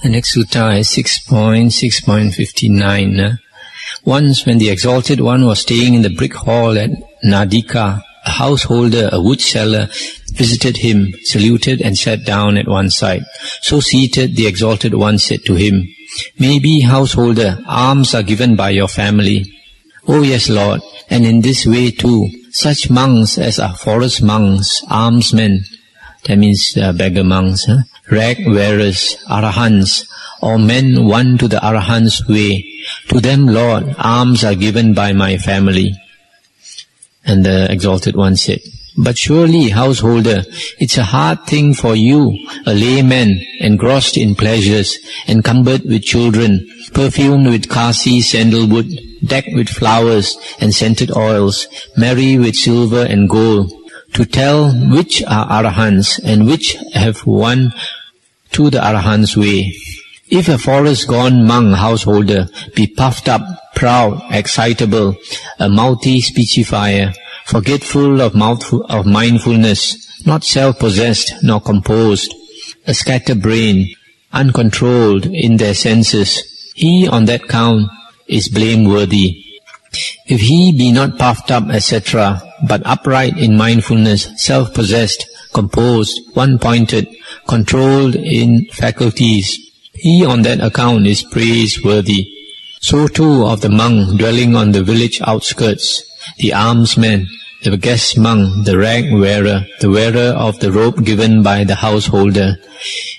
The next sutta is 6.6.59. Once when the Exalted One was staying in the brick hall at Nadika, a householder, a wood seller, visited him, saluted and sat down at one side. So seated, the Exalted One said to him, "Maybe, householder, alms are given by your family." "Oh yes, Lord, and in this way too, such monks as are forest monks, almsmen," that means beggar monks, rag wearers, arahants, or men won to the arahant's way, to them, Lord, alms are given by my family. And the Exalted One said, "But surely, householder, it's a hard thing for you, a layman, engrossed in pleasures, encumbered with children, perfumed with kasi sandalwood, decked with flowers and scented oils, merry with silver and gold, to tell which are arahants and which have won to the arahant's way. If a forest-gone monk householder be puffed up, proud, excitable, a mouthy speechifier, forgetful of mindfulness, not self-possessed nor composed, a scatterbrained, uncontrolled in their senses, he on that count is blameworthy. If he be not puffed up, etc., but upright in mindfulness, self-possessed, composed, one-pointed, controlled in faculties, he on that account is praiseworthy. So too of the monk dwelling on the village outskirts, the almsman, the guest monk, the rag wearer, the wearer of the robe given by the householder.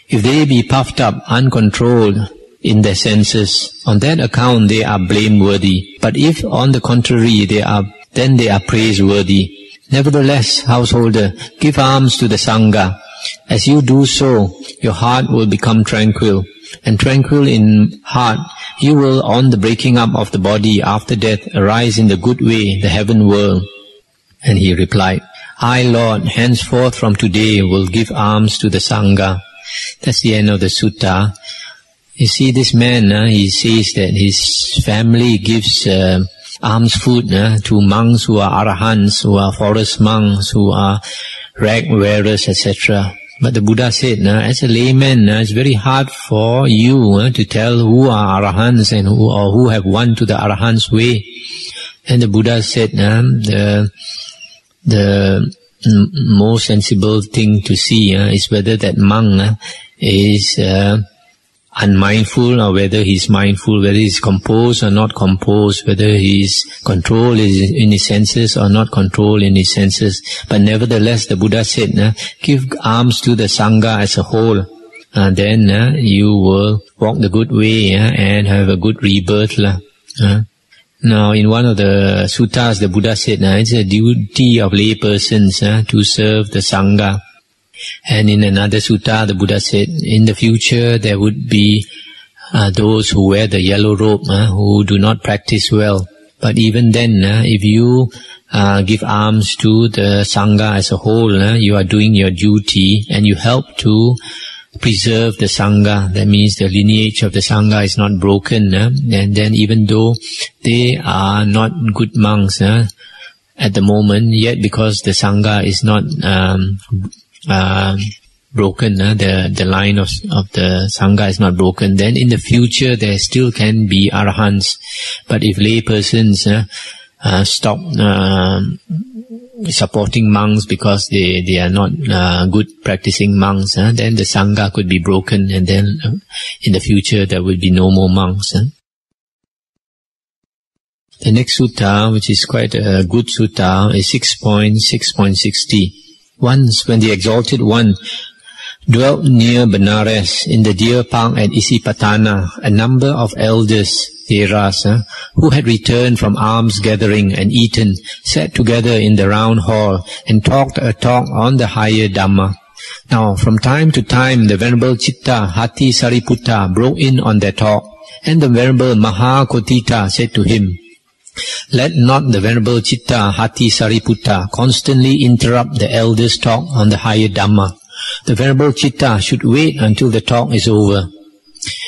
If they be puffed up, uncontrolled in their senses, on that account they are blameworthy. But if on the contrary then they are praiseworthy. Nevertheless, householder, give alms to the Sangha. As you do so, your heart will become tranquil, and tranquil in heart, you will, on the breaking up of the body after death, arise in the good way, the heaven world." And he replied, "I, Lord, henceforth from today will give alms to the Sangha." That's the end of the sutta. You see, this man, he says that his family gives alms food to monks who are arahants, who are forest monks, who are rag wearers, etc. But the Buddha said, as a layman, it's very hard for you to tell who are arahants and who have won to the arahant's way. And the Buddha said, the most sensible thing to see is whether that monk is unmindful or whether he's mindful, whether he's composed or not composed, whether he's controlled in his senses or not controlled in his senses. But nevertheless, the Buddha said, give alms to the Sangha as a whole. Then you will walk the good way and have a good rebirth. Now, in one of the suttas, the Buddha said, it's a duty of lay persons to serve the Sangha. And in another sutta, the Buddha said, in the future there would be those who wear the yellow robe, who do not practice well. But even then, if you give alms to the Sangha as a whole, you are doing your duty and you help to preserve the Sangha. That means the lineage of the Sangha is not broken. And then even though they are not good monks at the moment, yet because the Sangha is not broken, the line of the Sangha is not broken, then in the future there still can be arahants. But if lay persons stop supporting monks because they are not good practicing monks, then the Sangha could be broken, and then in the future there will be no more monks. The next sutta, which is quite a good sutta, is 6.6.60. Once when the Exalted One dwelt near Benares in the deer park at Isipatana, a number of elders, Theras, who had returned from alms gathering and eaten, sat together in the round hall and talked a talk on the higher Dhamma. Now, from time to time, the Venerable Citta Hati Sariputta broke in on their talk, and the Venerable Maha said to him, "Let not the Venerable Citta Hati Sariputta constantly interrupt the elders' talk on the higher Dhamma. The Venerable Citta should wait until the talk is over."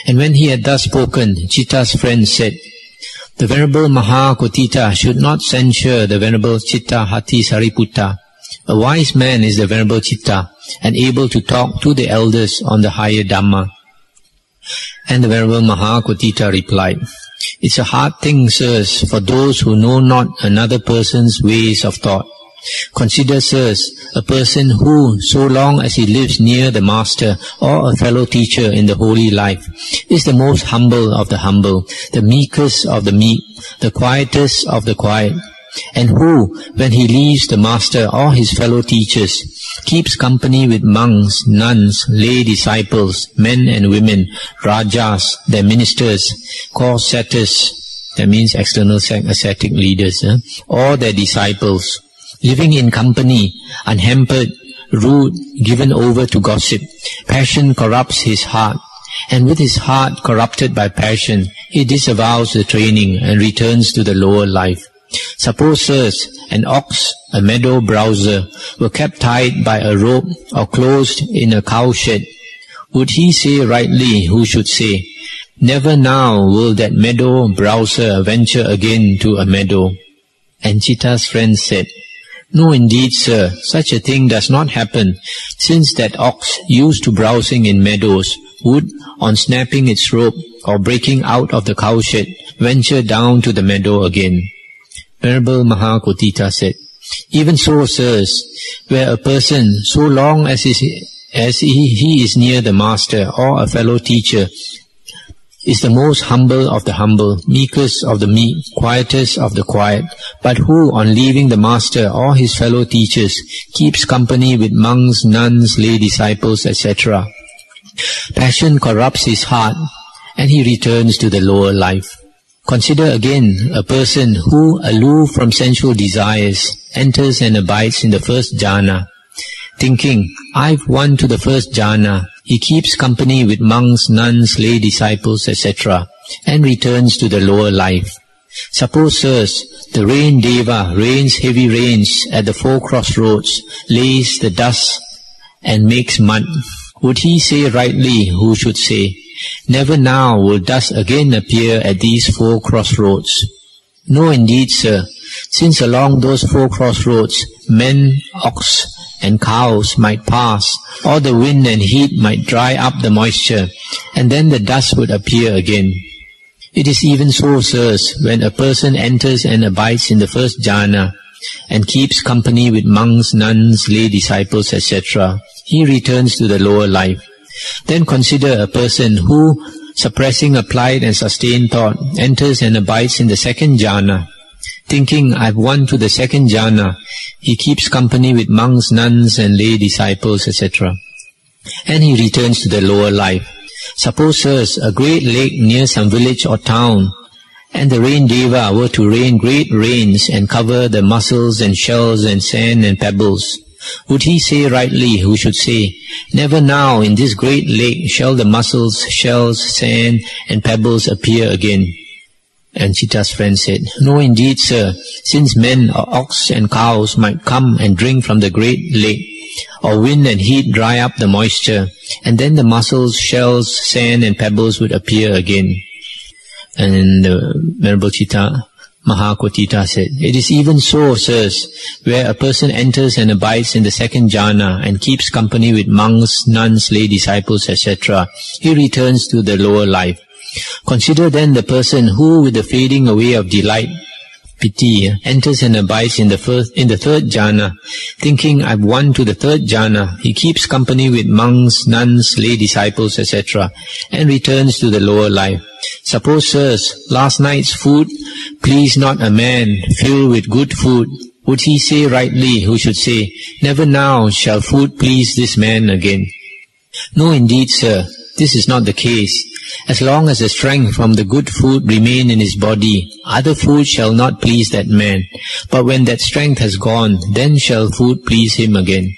And when he had thus spoken, Citta's friend said, "The Venerable Maha should not censure the Venerable Citta Hati Sariputta. A wise man is the Venerable Citta, and able to talk to the elders on the higher Dhamma." And the Venerable Mahakotita replied, "It's a hard thing, sirs, for those who know not another person's ways of thought. Consider, sirs, a person who, so long as he lives near the master or a fellow teacher in the holy life, is the most humble of the humble, the meekest of the meek, the quietest of the quiet, and who, when he leaves the master or his fellow teachers, keeps company with monks, nuns, lay disciples, men and women, rajas, their ministers, course setters, that means external ascetic leaders, or their disciples, living in company, unhampered, rude, given over to gossip. Passion corrupts his heart, and with his heart corrupted by passion, he disavows the training and returns to the lower life. Suppose, sirs, an ox, a meadow browser, were kept tied by a rope or closed in a cowshed. Would he say rightly who should say, 'Never now will that meadow browser venture again to a meadow'?" And Chitta's friend said, "No, indeed, sir, such a thing does not happen, since that ox used to browsing in meadows would, on snapping its rope or breaking out of the cowshed, venture down to the meadow again." Venerable Mahakotita said, "Even so, sirs, where a person, so long as he is near the master or a fellow teacher, is the most humble of the humble, meekest of the meek, quietest of the quiet, but who, on leaving the master or his fellow teachers, keeps company with monks, nuns, lay disciples, etc. Passion corrupts his heart, and he returns to the lower life. Consider again a person who, aloof from sensual desires, enters and abides in the first jhana, thinking, 'I've won to the first jhana.' He keeps company with monks, nuns, lay disciples, etc., and returns to the lower life. Suppose, sirs, the rain deva rains heavy rains at the 4 crossroads, lays the dust and makes mud. Would he say rightly who should say, 'Never now will dust again appear at these 4 crossroads'? No, indeed, sir, since along those 4 crossroads men, ox, and cows might pass, or the wind and heat might dry up the moisture, and then the dust would appear again. It is even so, sirs, when a person enters and abides in the first jhana, and keeps company with monks, nuns, lay disciples, etc., he returns to the lower life. Then consider a person who, suppressing applied and sustained thought, enters and abides in the second jhana, thinking, 'I've won to the second jhana.' He keeps company with monks, nuns, and lay disciples, etc., and he returns to the lower life. Suppose, sirs, a great lake near some village or town, and the rain deva were to rain great rains and cover the mussels and shells and sand and pebbles. Would he say rightly who should say, 'Never now in this great lake shall the mussels, shells, sand, and pebbles appear again'?" And Chitta's friend said, "No, indeed, sir, since men or ox and cows might come and drink from the great lake, or wind and heat dry up the moisture, and then the mussels, shells, sand, and pebbles would appear again." And the Venerable Chitta Mahakotita said, "It is even so, sirs, where a person enters and abides in the second jhana and keeps company with monks, nuns, lay disciples, etc., he returns to the lower life. Consider then the person who, with the fading away of delight, piti, enters and abides in the third jhana, thinking, 'I've won to the third jhana.' He keeps company with monks, nuns, lay disciples, etc., and returns to the lower life. Suppose, sirs, last night's food pleased not a man filled with good food. Would he say rightly who should say, 'Never now shall food please this man again'? No, indeed, sir, this is not the case. As long as the strength from the good food remain in his body, other food shall not please that man. But when that strength has gone, then shall food please him again."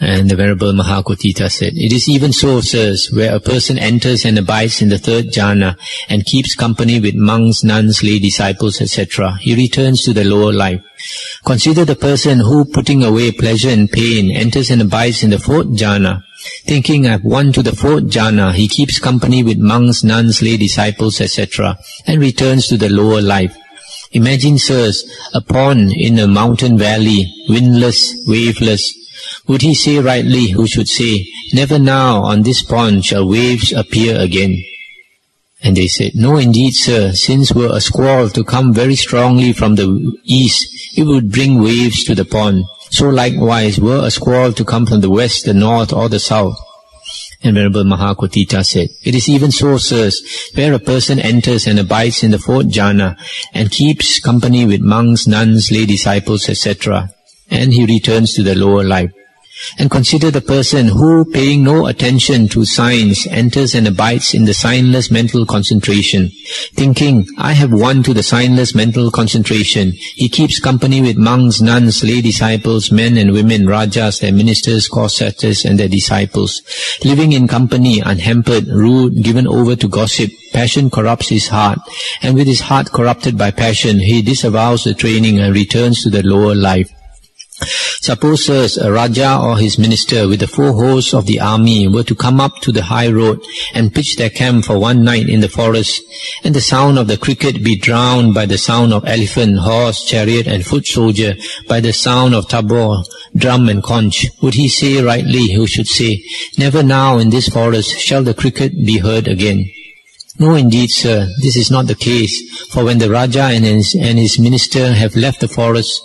And the Venerable Mahakotita said, "It is even so, sirs, where a person enters and abides in the third jhana and keeps company with monks, nuns, lay disciples, etc., he returns to the lower life. Consider the person who, putting away pleasure and pain, enters and abides in the fourth jhana, thinking, 'I've won to the fourth jhana.' He keeps company with monks, nuns, lay disciples, etc., and returns to the lower life. Imagine, sirs, a pond in a mountain valley, windless, waveless. Would he say rightly who should say, "Never now on this pond shall waves appear again"? And they said, "No, indeed, sir, since were a squall to come very strongly from the east, it would bring waves to the pond. So likewise were a squall to come from the west, the north, or the south." And Venerable Mahakotita said, "It is even so, sirs, where a person enters and abides in the fourth jhana, and keeps company with monks, nuns, lay disciples, etc., and he returns to the lower life. And consider the person who, paying no attention to signs, enters and abides in the signless mental concentration, thinking, 'I have won to the signless mental concentration.' He keeps company with monks, nuns, lay disciples, men and women, rajas, their ministers, courtiers, and their disciples. Living in company, unhampered, rude, given over to gossip, passion corrupts his heart, and with his heart corrupted by passion, he disavows the training and returns to the lower life. Suppose, sirs, a Raja or his minister with the 4 hosts of the army were to come up to the high road and pitch their camp for one night in the forest, and the sound of the cricket be drowned by the sound of elephant, horse, chariot and foot soldier, by the sound of tabor, drum and conch. Would he say rightly who should say, "Never now in this forest shall the cricket be heard again"? No, indeed, sir, this is not the case, for when the Raja and his minister have left the forest,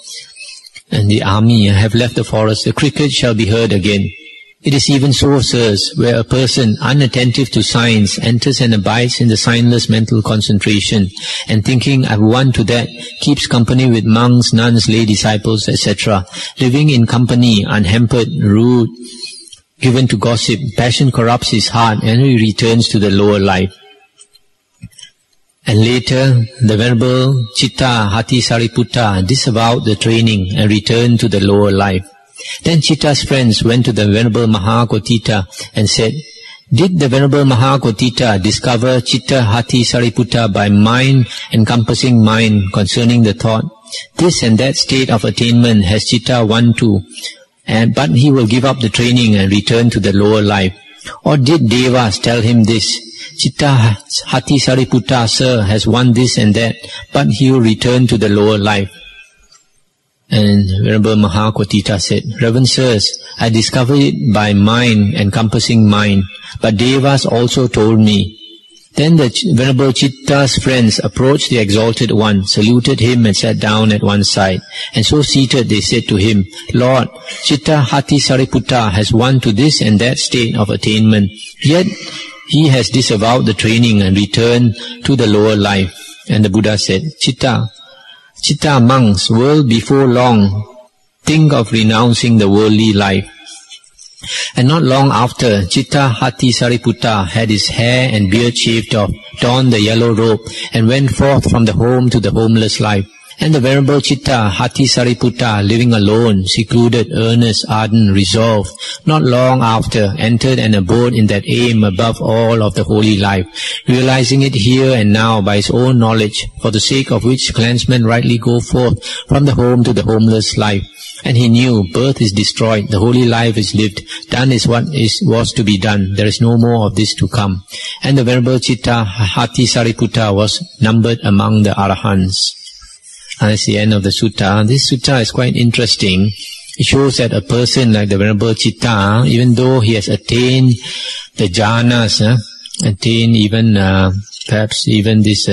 and the army have left the forest, the cricket shall be heard again. It is even so, sirs, where a person, unattentive to signs, enters and abides in the signless mental concentration, and thinking, "I've won to that," keeps company with monks, nuns, lay disciples, etc., living in company, unhampered, rude, given to gossip, passion corrupts his heart, and he returns to the lower life. And later, the Venerable Chitta Hati Sariputta disavowed the training and returned to the lower life. Then Chitta's friends went to the Venerable Mahakotita and said, "Did the Venerable Mahakotita discover Chitta Hati Sariputta by mind encompassing mind concerning the thought? This and that state of attainment has Chitta won to, but he will give up the training and return to the lower life. Or did Devas tell him this? Chitta Hati Sariputta, sir, has won this and that, but he will return to the lower life." And Venerable Mahakotita said, "Reverend sirs, I discovered it by mind encompassing mind, but Devas also told me." Then the Venerable Chitta's friends approached the Exalted One, saluted him and sat down at one side. And so seated they said to him, "Lord, Chitta Hati Sariputta has won to this and that state of attainment, yet he has disavowed the training and returned to the lower life." And the Buddha said, Chitta monks will before long think of renouncing the worldly life." And not long after, Chitta Hati Sariputta had his hair and beard shaved off, donned the yellow robe, and went forth from the home to the homeless life. And the Venerable Chitta Hati Sariputta, living alone, secluded, earnest, ardent, resolved, not long after, entered and abode in that aim above all of the holy life, realizing it here and now by his own knowledge, for the sake of which clansmen rightly go forth from the home to the homeless life. And he knew, birth is destroyed, the holy life is lived, done is what was to be done, there is no more of this to come. And the Venerable Chitta Hati Sariputta was numbered among the Arahants. That's the end of the sutta. This sutta is quite interesting. It shows that a person like the Venerable Chitta, even though he has attained the jhanas, attained even perhaps even this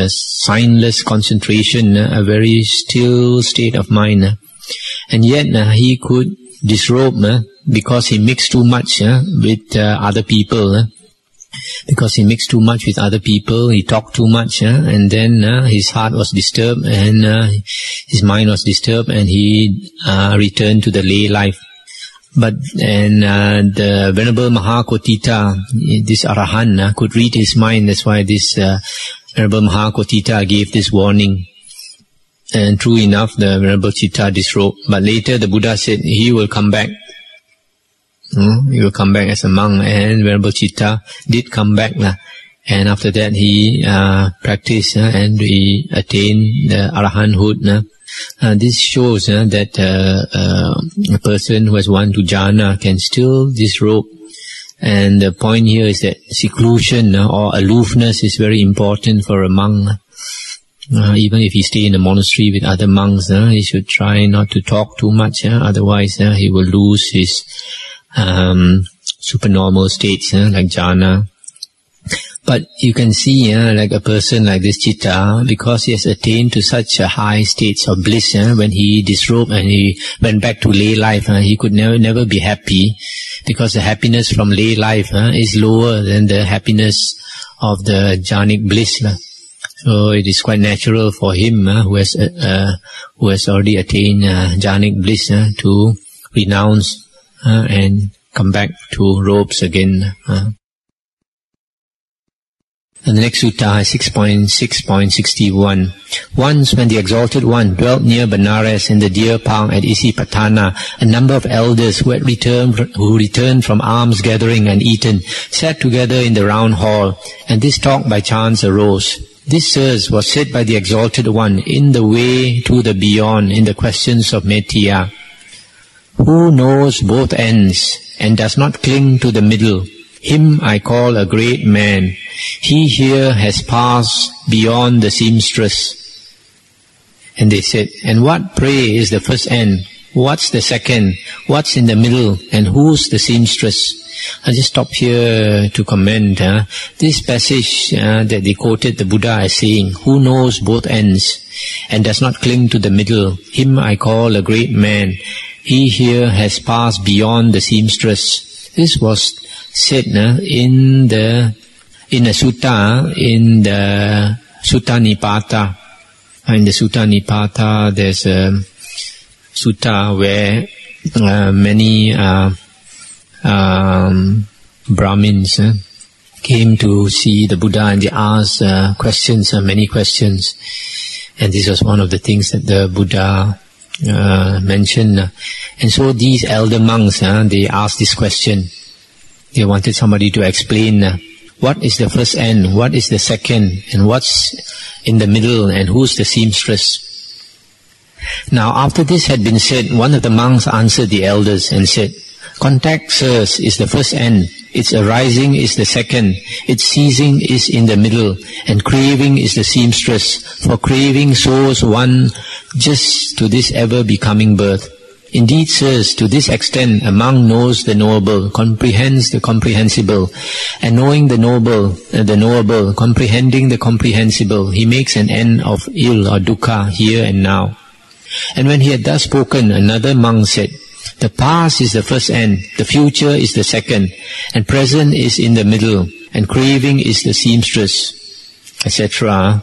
signless concentration, a very still state of mind, and yet he could disrobe because he mixed too much with other people. Because he mixed too much with other people, he talked too much, and then his heart was disturbed, and his mind was disturbed, and he returned to the lay life. But the Venerable Mahakotita, this Arahant, could read his mind. That's why this Venerable Mahakotita gave this warning. And true enough, the Venerable Chitta disrobed. But later the Buddha said he will come back. He will come back as a monk, and Venerable Chitta did come back, and after that he practiced and he attained the Arahanthood. This shows that a person who has won to jhana can still disrobe, and the point here is that seclusion or aloofness is very important for a monk. Even if he stay in a monastery with other monks, he should try not to talk too much, otherwise he will lose his supernormal states like jhana. But you can see, like a person like this Chitta, because he has attained to such a high states of bliss, when he disrobed and he went back to lay life, he could never be happy, because the happiness from lay life is lower than the happiness of the jhanic bliss. So it is quite natural for him, who has already attained jhanic bliss, to renounce and come back to robes again. And the next sutta is 6.6.61. Once when the Exalted One dwelt near Benares in the deer park at Isipatana, a number of elders who returned from alms gathering and eaten sat together in the round hall, and this talk by chance arose. This, sirs, was said by the Exalted One in the way to the beyond in the questions of Metiya. Who knows both ends and does not cling to the middle, him I call a great man. He here has passed beyond the seamstress. And they said, and what, pray, is the first end? What's the second? What's in the middle? And who's the seamstress? I'll just stop here to comment. This passage that they quoted the Buddha as saying, who knows both ends and does not cling to the middle, him I call a great man. He here has passed beyond the seamstress. This was said in a sutta, in the Chakkanipata. In the Chakkanipata, there's a sutta where many Brahmins came to see the Buddha, and they asked questions, many questions. And this was one of the things that the Buddha mentioned. And so these elder monks, they asked this question. They wanted somebody to explain what is the first end, what is the second, and what's in the middle, and who's the seamstress. Now after this had been said, one of the monks answered the elders and said, contact, sirs, is the first end, its arising is the second, its ceasing is in the middle, and craving is the seamstress, for craving soars one just to this ever-becoming birth. Indeed, sirs, to this extent a monk knows the knowable, comprehends the comprehensible, and knowing the knowable, comprehending the comprehensible, he makes an end of ill or dukkha here and now. And when he had thus spoken, another monk said, the past is the first end, the future is the second, and present is in the middle, and craving is the seamstress, etc.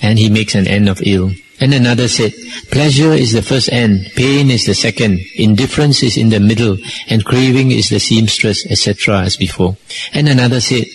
And he makes an end of ill. And another said, pleasure is the first end, pain is the second, indifference is in the middle, and craving is the seamstress, etc. as before. And another said,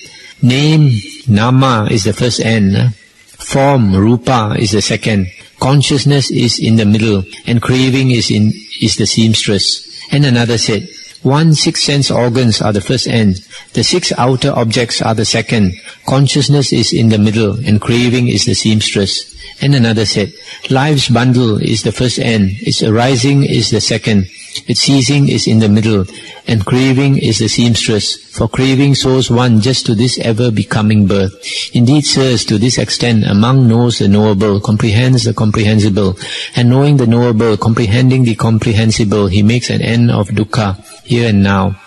name, nama, is the first end, form, rupa, is the second, consciousness is in the middle, and craving is the seamstress. And another said, 6 sense organs are the first end, the 6 outer objects are the second, consciousness is in the middle, and craving is the seamstress. And another said, life's bundle is the first end, its arising is the second, its ceasing is in the middle, and craving is the seamstress, for craving soars one just to this ever-becoming birth. Indeed, sirs, to this extent a monk knows the knowable, comprehends the comprehensible, and knowing the knowable, comprehending the comprehensible, he makes an end of dukkha here and now.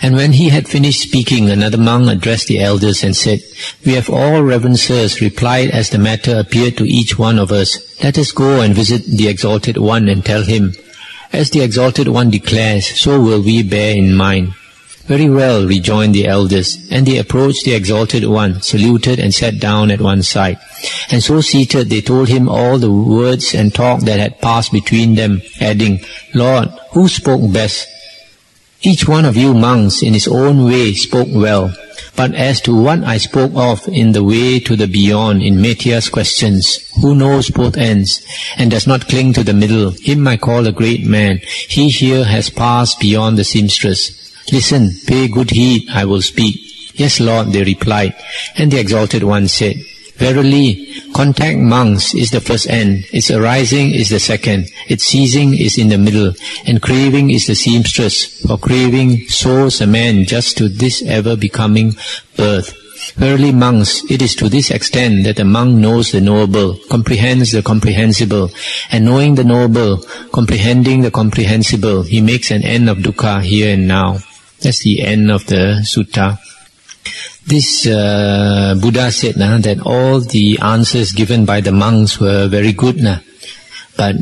And when he had finished speaking, another monk addressed the elders and said, we have all, reverend sirs, replied as the matter appeared to each one of us. Let us go and visit the Exalted One and tell him. As the Exalted One declares, so will we bear in mind. Very well, rejoined the elders, and they approached the Exalted One, saluted and sat down at one side. And so seated, they told him all the words and talk that had passed between them, adding, Lord, who spoke best? Each one of you monks in his own way spoke well, but as to what I spoke of in the way to the beyond in Metiya's questions, who knows both ends and does not cling to the middle, him I call a great man. He here has passed beyond the seamstress. Listen, pay good heed, I will speak. Yes, Lord, they replied, and the Exalted One said, verily, contact monks is the first end, its arising is the second, its ceasing is in the middle, and craving is the seamstress, for craving soars a man just to this ever-becoming birth. Verily, monks, it is to this extent that the monk knows the knowable, comprehends the comprehensible, and knowing the knowable, comprehending the comprehensible, he makes an end of dukkha here and now. That's the end of the sutta. This Buddha said that all the answers given by the monks were very good. But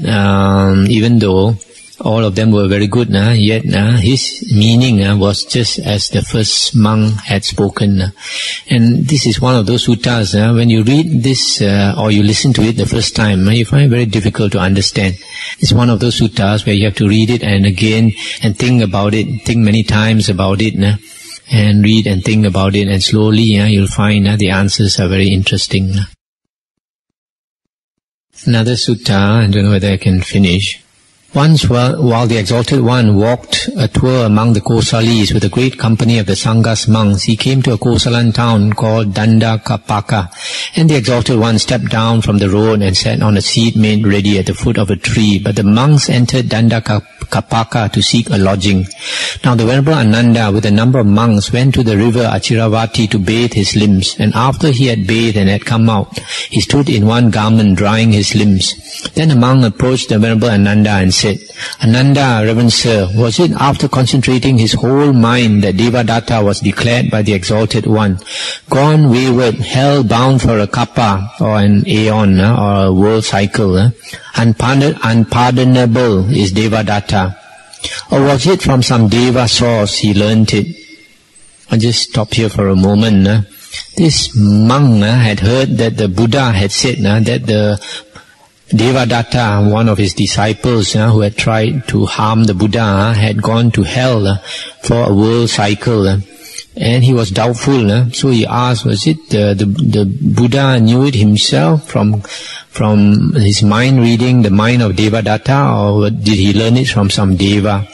even though all of them were very good, yet his meaning was just as the first monk had spoken. And this is one of those suttas, when you read this or you listen to it the first time, you find it very difficult to understand. It's one of those suttas where you have to read it and again and think about it, think many times about it, and read and think about it, and slowly you'll find the answers are very interesting. Another sutta, I don't know whether I can finish. Once while the Exalted One walked a tour among the Kosalis with a great company of the Sanghas monks, he came to a Kosalan town called Dandakapaka, and the Exalted One stepped down from the road and sat on a seat made ready at the foot of a tree. But the monks entered Dandakapaka to seek a lodging. Now the Venerable Ananda with a number of monks went to the river Achiravati to bathe his limbs, and after he had bathed and had come out, he stood in one garment drying his limbs. Then a monk approached the Venerable Ananda and said, Ananda, Reverend Sir, was it after concentrating his whole mind that Devadatta was declared by the Exalted One, gone wayward, hell bound for a kappa, or an aeon, or a world cycle, unpardonable is Devadatta? Or was it from some Deva source he learnt it? I'll just stop here for a moment. This monk had heard that the Buddha had said that the Devadatta, one of his disciples who had tried to harm the Buddha, had gone to hell for a world cycle, and he was doubtful. So he asked, was it the Buddha knew it himself from his mind reading the mind of Devadatta, or did he learn it from some Deva?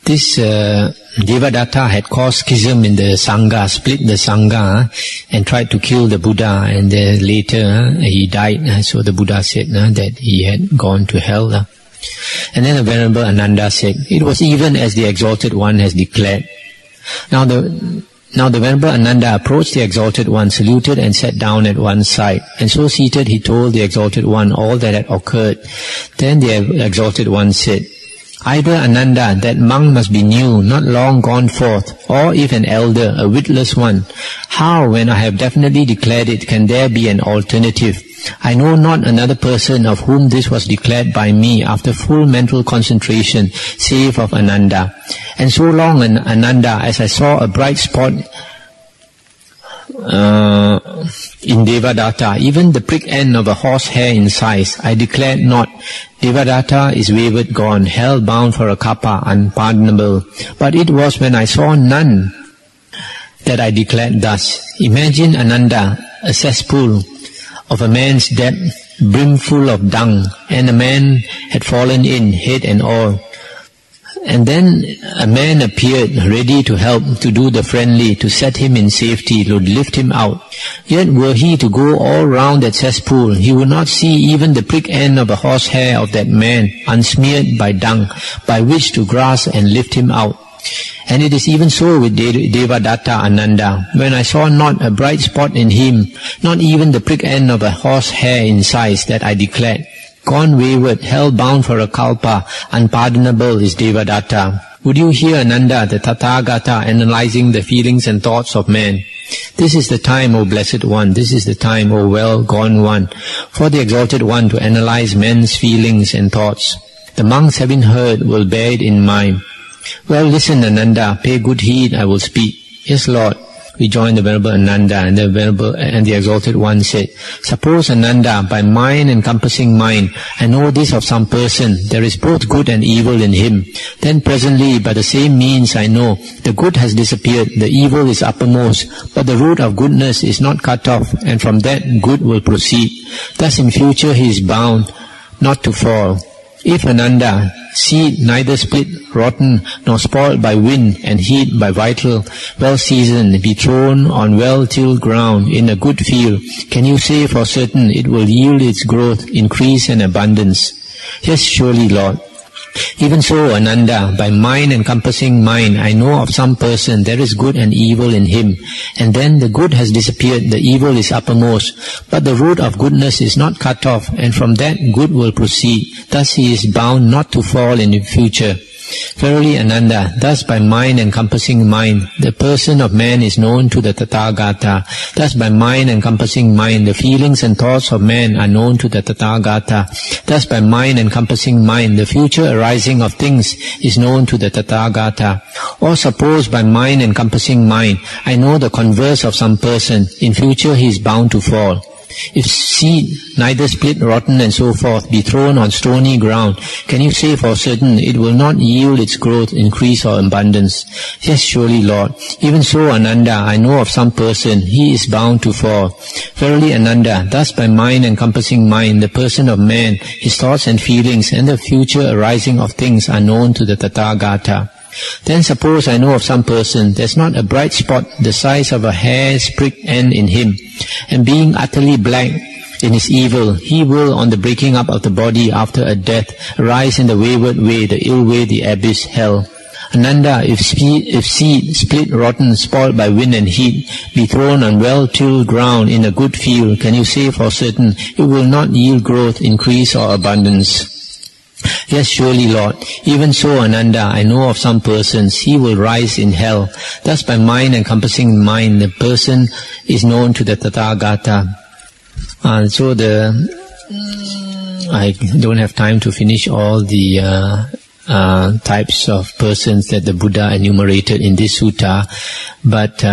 This Devadatta had caused schism in the Sangha, split the Sangha, and tried to kill the Buddha, and later he died. So the Buddha said that he had gone to hell. And then the Venerable Ananda said, it was even as the Exalted One has declared. Now the Venerable Ananda approached the Exalted One, saluted and sat down at one side. And so seated he told the Exalted One all that had occurred. Then the Exalted One said, either Ananda, that monk must be new, not long gone forth, or if an elder, a witless one. How, when I have definitely declared it, can there be an alternative? I know not another person of whom this was declared by me after full mental concentration, save of Ananda. And so long, Ananda, as I saw a bright spot in Devadatta, even the prick end of a horse hair in size, I declared not, Devadatta is wayward gone, hell bound for a kappa, unpardonable. But it was when I saw none that I declared thus. Imagine, Ananda, a cesspool of a man's depth, brimful of dung, and a man had fallen in, head and all. And then a man appeared, ready to help, to do the friendly, to set him in safety, to lift him out. Yet were he to go all round that cesspool, he would not see even the prick end of a horse hair of that man, unsmeared by dung, by which to grasp and lift him out. And it is even so with Devadatta Ananda. When I saw not a bright spot in him, not even the prick end of a horse hair in size, that I declared, gone wayward, hell bound for a kalpa, unpardonable is Devadatta. Would you hear Ananda, the Tathagata, analyzing the feelings and thoughts of man? This is the time, O Blessed One, this is the time, O well-gone one, for the Exalted One to analyze men's feelings and thoughts. The monks, having heard, will bear it in mind. Well, listen, Ananda, pay good heed, I will speak. Yes, Lord. Rejoined the Venerable Ananda, and the Exalted One said, suppose, Ananda, by mind encompassing mind, I know this of some person, there is both good and evil in him. Then presently, by the same means I know, the good has disappeared, the evil is uppermost, but the root of goodness is not cut off, and from that good will proceed. Thus in future he is bound not to fall. If, Ananda, seed neither split, rotten, nor spoiled by wind and heat by vital, well-seasoned, be thrown on well-tilled ground in a good field, can you say for certain it will yield its growth, increase and abundance? Yes, surely, Lord. Even so, Ananda, by mind encompassing mind, I know of some person there is good and evil in him, and then the good has disappeared, the evil is uppermost, but the root of goodness is not cut off, and from that good will proceed. Thus he is bound not to fall in the future. Verily, Ananda, thus by mind encompassing mind, the person of man is known to the Tathagata. Thus by mind encompassing mind, the feelings and thoughts of man are known to the Tathagata. Thus by mind encompassing mind, the future arising of things is known to the Tathagata. Or suppose by mind encompassing mind, I know the converse of some person, in future he is bound to fall. If seed, neither split, rotten and so forth, be thrown on stony ground, can you say for certain it will not yield its growth, increase or abundance? Yes, surely, Lord. Even so, Ananda, I know of some person, he is bound to fall. Verily, Ananda, thus by mind encompassing mind, the person of man, his thoughts and feelings, and the future arising of things are known to the Tathagata. Then suppose I know of some person, there's not a bright spot the size of a hair's prick end in him, and being utterly black in his evil, he will, on the breaking up of the body after a death, rise in the wayward way, the ill way, the abyss, hell. Ananda, if seed, split, rotten, spoiled by wind and heat, be thrown on well-tilled ground in a good field, can you say for certain it will not yield growth, increase or abundance? Yes, surely, Lord. Even so, Ananda, I know of some persons, he will rise in hell. Thus by mind encompassing mind, the person is known to the Tathagata. So I don't have time to finish all the types of persons that the Buddha enumerated in this sutta, but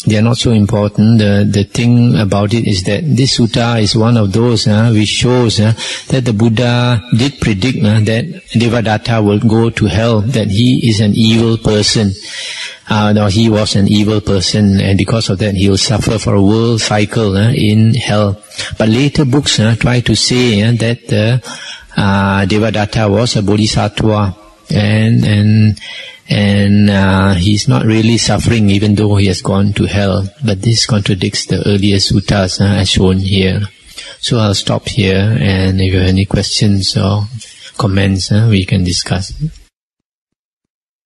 they are not so important. The thing about it is that this sutta is one of those which shows that the Buddha did predict that Devadatta will go to hell, that he is an evil person. Or he was an evil person, and because of that he will suffer for a world cycle in hell. But later books try to say that Devadatta was a bodhisattva, and he's not really suffering even though he has gone to hell. But this contradicts the earlier suttas as shown here. So I'll stop here, and if you have any questions or comments, we can discuss.